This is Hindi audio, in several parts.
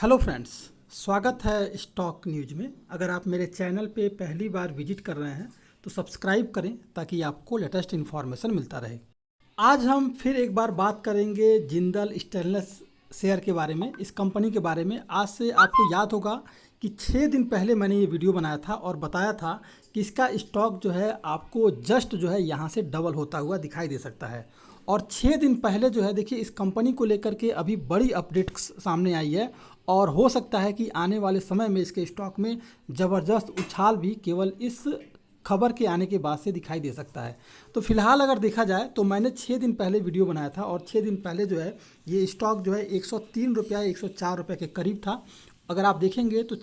हेलो फ्रेंड्स, स्वागत है स्टॉक न्यूज़ में। अगर आप मेरे चैनल पे पहली बार विजिट कर रहे हैं तो सब्सक्राइब करें ताकि आपको लेटेस्ट इन्फॉर्मेशन मिलता रहे। आज हम फिर एक बार बात करेंगे जिंदल स्टेनलेस शेयर के बारे में, इस कंपनी के बारे में। आज से आपको याद होगा कि 6 दिन पहले मैंने ये वीडियो बनाया था और बताया था कि इसका स्टॉक जो है आपको जस्ट जो है यहाँ से डबल होता हुआ दिखाई दे सकता है। और 6 दिन पहले जो है देखिए इस कंपनी को लेकर के अभी बड़ी अपडेट सामने आई है और हो सकता है कि आने वाले समय में इसके स्टॉक में ज़बरदस्त उछाल भी केवल इस खबर के आने के बाद से दिखाई दे सकता है। तो फिलहाल अगर देखा जाए तो मैंने 6 दिन पहले वीडियो बनाया था और 6 दिन पहले जो है ये स्टॉक जो है 103 रुपया 104 रुपये के करीब था। अगर आप देखेंगे तो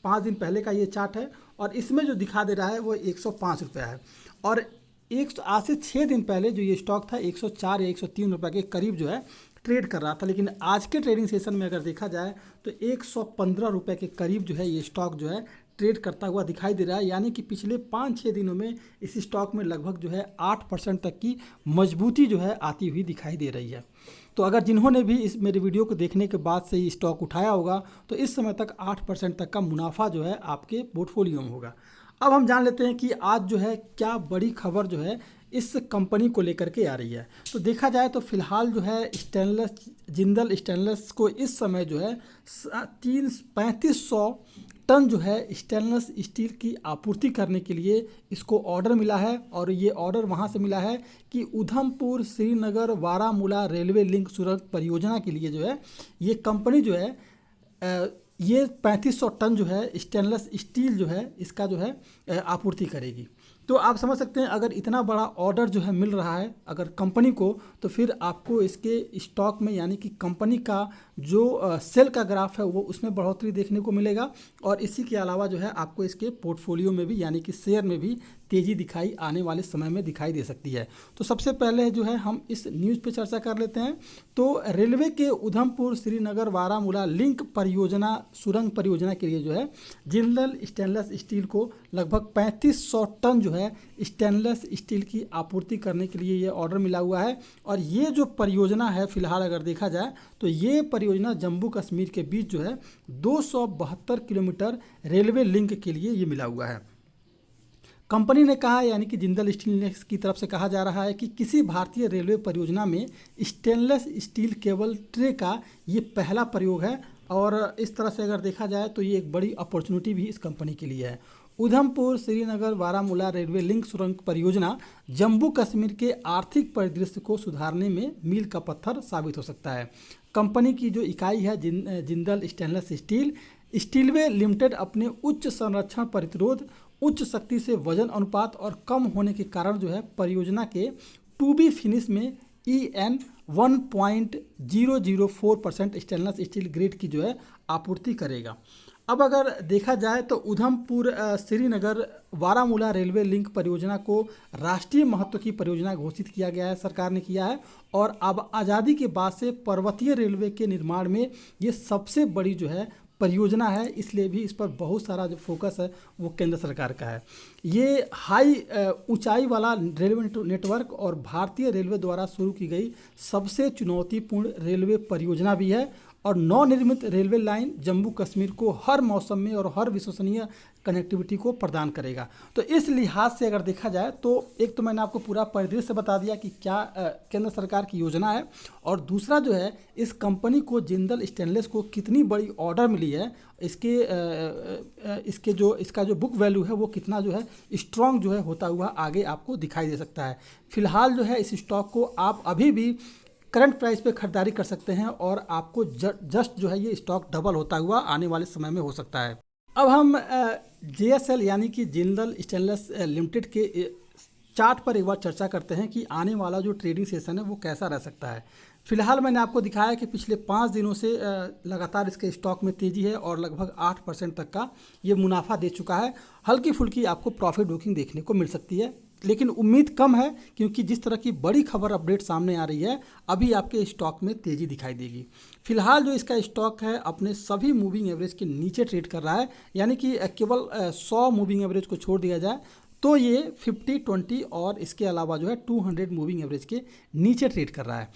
5 दिन पहले का ये चार्ट है और इसमें जो दिखा दे रहा है वो 105 रुपया है। और आज से 6 दिन पहले जो ये स्टॉक था 104 या 103 रुपये के करीब जो है ट्रेड कर रहा था। लेकिन आज के ट्रेडिंग सेशन में अगर देखा जाए तो 115 रुपये के करीब जो है ये स्टॉक जो है ट्रेड करता हुआ दिखाई दे रहा है। यानी कि पिछले 5-6 दिनों में इस स्टॉक में लगभग जो है 8% तक की मजबूती जो है आती हुई दिखाई दे रही है। तो अगर जिन्होंने भी इस मेरे वीडियो को देखने के बाद से ये स्टॉक उठाया होगा तो इस समय तक 8% तक का मुनाफा जो है आपके पोर्टफोलियो में होगा। अब हम जान लेते हैं कि आज जो है क्या बड़ी खबर जो है इस कंपनी को लेकर के आ रही है। तो देखा जाए तो फिलहाल जो है जिंदल स्टेनलेस को इस समय जो है 3500 टन जो है स्टेनलेस स्टील की आपूर्ति करने के लिए इसको ऑर्डर मिला है। और ये ऑर्डर वहाँ से मिला है कि उधमपुर श्रीनगर बारामूला रेलवे लिंक सुरंग परियोजना के लिए जो है ये कंपनी जो है ये 3500 टन जो है स्टेनलेस स्टील जो है इसका जो है आपूर्ति करेगी। तो आप समझ सकते हैं अगर इतना बड़ा ऑर्डर जो है मिल रहा है अगर कंपनी को, तो फिर आपको इसके स्टॉक में यानी कि कंपनी का जो सेल का ग्राफ है वो उसमें बढ़ोतरी देखने को मिलेगा। और इसी के अलावा जो है आपको इसके पोर्टफोलियो में भी यानी कि शेयर में भी तेज़ी दिखाई आने वाले समय में दिखाई दे सकती है। तो सबसे पहले जो है हम इस न्यूज़ पे चर्चा कर लेते हैं। तो रेलवे के उधमपुर श्रीनगर बारामूला लिंक परियोजना सुरंग परियोजना के लिए जो है जिंदल स्टेनलेस स्टील को लगभग 3500 टन जो है स्टेनलेस स्टील की आपूर्ति करने के लिए ये ऑर्डर मिला हुआ है। और ये जो परियोजना है फिलहाल अगर देखा जाए तो ये परियोजना जम्मू कश्मीर के बीच जो है 272 किलोमीटर रेलवे लिंक के लिए ये मिला हुआ है। कंपनी ने कहा यानी कि जिंदल स्टील की तरफ से कहा जा रहा है कि किसी भारतीय रेलवे परियोजना में स्टेनलेस स्टील केबल ट्रे का ये पहला प्रयोग है। और इस तरह से अगर देखा जाए तो ये एक बड़ी अपॉर्चुनिटी भी इस कंपनी के लिए है। उधमपुर श्रीनगर बारामूला रेलवे लिंक सुरंग परियोजना जम्मू कश्मीर के आर्थिक परिदृश्य को सुधारने में मील का पत्थर साबित हो सकता है। कंपनी की जो इकाई है जिंदल स्टेनलेस स्टीलवे लिमिटेड अपने उच्च संरक्षण प्रतिरोध, उच्च शक्ति से वजन अनुपात और कम होने के कारण जो है परियोजना के टू बी फिनिश में EN 1.004% स्टेनलेस स्टील ग्रेड की जो है आपूर्ति करेगा। अब अगर देखा जाए तो उधमपुर श्रीनगर बारामूला रेलवे लिंक परियोजना को राष्ट्रीय महत्व की परियोजना घोषित किया गया है, सरकार ने किया है। और अब आज़ादी के बाद से पर्वतीय रेलवे के निर्माण में ये सबसे बड़ी जो है परियोजना है, इसलिए भी इस पर बहुत सारा जो फोकस है वो केंद्र सरकार का है। ये हाई ऊंचाई वाला रेलवे नेटवर्क और भारतीय रेलवे द्वारा शुरू की गई सबसे चुनौतीपूर्ण रेलवे परियोजना भी है। और नवनिर्मित रेलवे लाइन जम्मू कश्मीर को हर मौसम में और हर विश्वसनीय कनेक्टिविटी को प्रदान करेगा। तो इस लिहाज से अगर देखा जाए तो एक तो मैंने आपको पूरा परिदृश्य बता दिया कि क्या केंद्र सरकार की योजना है, और दूसरा जो है इस कंपनी को जिंदल स्टेनलेस को कितनी बड़ी ऑर्डर मिली है, इसका जो बुक वैल्यू है वो कितना जो है स्ट्रॉन्ग जो है होता हुआ आगे आपको दिखाई दे सकता है। फिलहाल जो है इस स्टॉक को आप अभी भी करंट प्राइस पे खरीदारी कर सकते हैं और आपको जस्ट जो है ये स्टॉक डबल होता हुआ आने वाले समय में हो सकता है। अब हम JSL यानी कि जिंदल स्टेनलेस लिमिटेड के चार्ट पर एक बार चर्चा करते हैं कि आने वाला जो ट्रेडिंग सेशन है वो कैसा रह सकता है। फिलहाल मैंने आपको दिखाया कि पिछले 5 दिनों से लगातार इसके स्टॉक में तेज़ी है और लगभग 8% तक का ये मुनाफा दे चुका है। हल्की फुल्की आपको प्रॉफिट बुकिंग देखने को मिल सकती है, लेकिन उम्मीद कम है क्योंकि जिस तरह की बड़ी खबर अपडेट सामने आ रही है अभी आपके स्टॉक में तेज़ी दिखाई देगी। फिलहाल जो इसका स्टॉक है अपने सभी मूविंग एवरेज के नीचे ट्रेड कर रहा है, यानी कि केवल 100 मूविंग एवरेज को छोड़ दिया जाए तो ये 50, 20 और इसके अलावा जो है 200 मूविंग एवरेज के नीचे ट्रेड कर रहा है।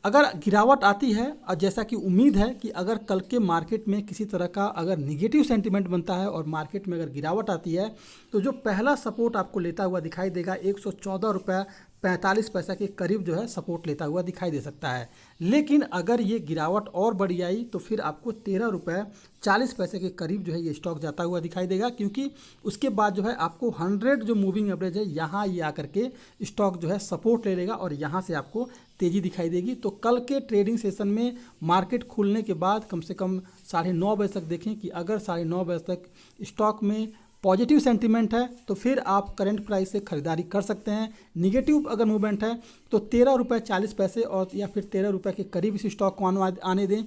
अगर गिरावट आती है और जैसा कि उम्मीद है कि अगर कल के मार्केट में किसी तरह का अगर निगेटिव सेंटीमेंट बनता है और मार्केट में अगर गिरावट आती है तो जो पहला सपोर्ट आपको लेता हुआ दिखाई देगा 114 रुपये 45 पैसा के करीब जो है सपोर्ट लेता हुआ दिखाई दे सकता है। लेकिन अगर ये गिरावट और बढ़ आई तो फिर आपको 13 रुपये 40 पैसे के करीब जो है ये स्टॉक जाता हुआ दिखाई देगा, क्योंकि उसके बाद जो है आपको 100 जो मूविंग एवरेज है यहाँ ये आकर के स्टॉक जो है सपोर्ट ले लेगा और यहाँ से आपको तेज़ी दिखाई देगी। तो कल के ट्रेडिंग सेशन में मार्केट खुलने के बाद कम से कम 9:30 बजे तक देखें कि अगर 9:30 बजे तक स्टॉक में पॉजिटिव सेंटीमेंट है तो फिर आप करंट प्राइस से खरीदारी कर सकते हैं। निगेटिव अगर मूवमेंट है तो 13 रुपये 40 पैसे और या फिर 13 रुपये के करीब इस स्टॉक को आने दें।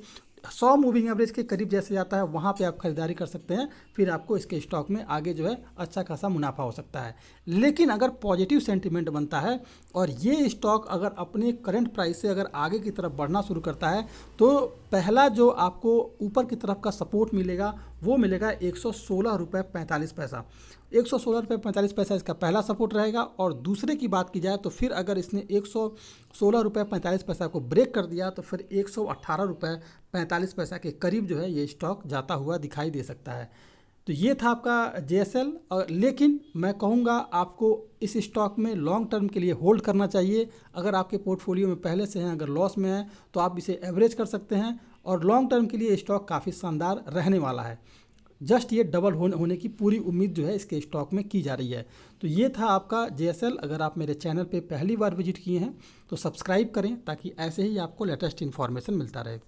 100 मूविंग एवरेज के करीब जैसे जाता है वहाँ पे आप खरीदारी कर सकते हैं, फिर आपको इसके स्टॉक में आगे जो है अच्छा खासा मुनाफा हो सकता है। लेकिन अगर पॉजिटिव सेंटीमेंट बनता है और ये स्टॉक अगर अपने करंट प्राइस से अगर आगे की तरफ बढ़ना शुरू करता है तो पहला जो आपको ऊपर की तरफ का सपोर्ट मिलेगा वो मिलेगा 116 रुपये 45 पैसा। 116 रुपये 45 पैसा इसका पहला सपोर्ट रहेगा। और दूसरे की बात की जाए तो फिर अगर इसने 116 रुपये 45 पैसा को ब्रेक कर दिया तो फिर 118 रुपये 45 पैसा के करीब जो है ये स्टॉक जाता हुआ दिखाई दे सकता है। तो ये था आपका JSL। लेकिन मैं कहूँगा आपको इस स्टॉक में लॉन्ग टर्म के लिए होल्ड करना चाहिए। अगर आपके पोर्टफोलियो में पहले से हैं, अगर लॉस में है तो आप इसे एवरेज कर सकते हैं और लॉन्ग टर्म के लिए स्टॉक काफ़ी शानदार रहने वाला है। जस्ट ये डबल होने की पूरी उम्मीद जो है इसके स्टॉक में की जा रही है। तो ये था आपका JSL। अगर आप मेरे चैनल पे पहली बार विजिट किए हैं तो सब्सक्राइब करें ताकि ऐसे ही आपको लेटेस्ट इन्फॉर्मेशन मिलता रहे।